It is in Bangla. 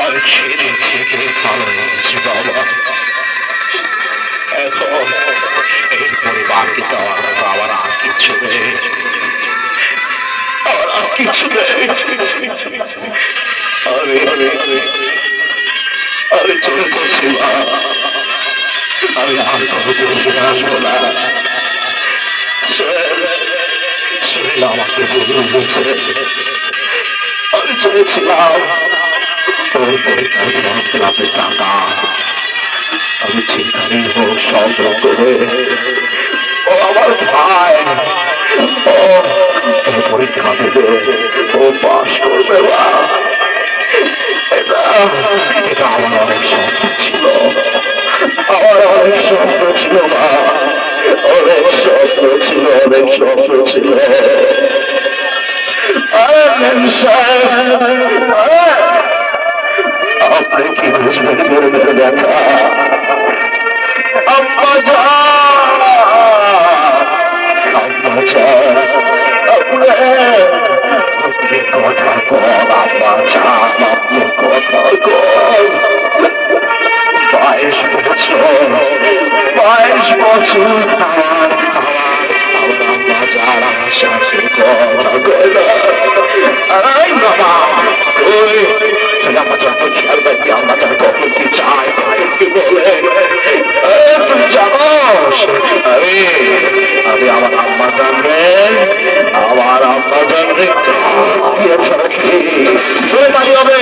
আর সেদিন থেকে ভালো হয়েছে বাবা। এখন এই পরিবারকে দেওয়ার মতো আমার আর কিছু নেই, আমার আর কিছু নেই। আমি আমি আমি চলে যাচ্ছি মা, আমি আর কোনোদিন ফিরে আসবো না। শরীর আমাকে বলেছে আমি চেয়েছিলাম ওর পরীক্ষার ফর্ম টাকা আমি যেখানে হোক সংগ্রহ করে ও আমার ভাই ও পরীক্ষা দেবে, ও পাশ করবে মা। এটা এটা আমার অনেক স্বপ্ন ছিল, আমার অনেক স্বপ্ন ছিল মা, অনেক স্বপ্ন ছিল, অনেক স্বপ্ন ছিল। আপনি কি বুঝবেন গরিবের ব্যথা? আম্মা জান, আম্মা জান, আপনি কথা কন আম্মা জান, আপনি কথা কন। 22 বছর, 22 বছর আমার আম্মা জান আমার সাথে কথা কয় না। আই বাবা, ওই আম্মা জান তো খেয়াল রাখবি, আম্মা জান কখন কি চায়, কখন কি বলে তুই জানোস? আমি আমি আমার আম্মা জানবে, আমার আম্মা জানবে দিয়ে থাকি। চলে পারি হবে।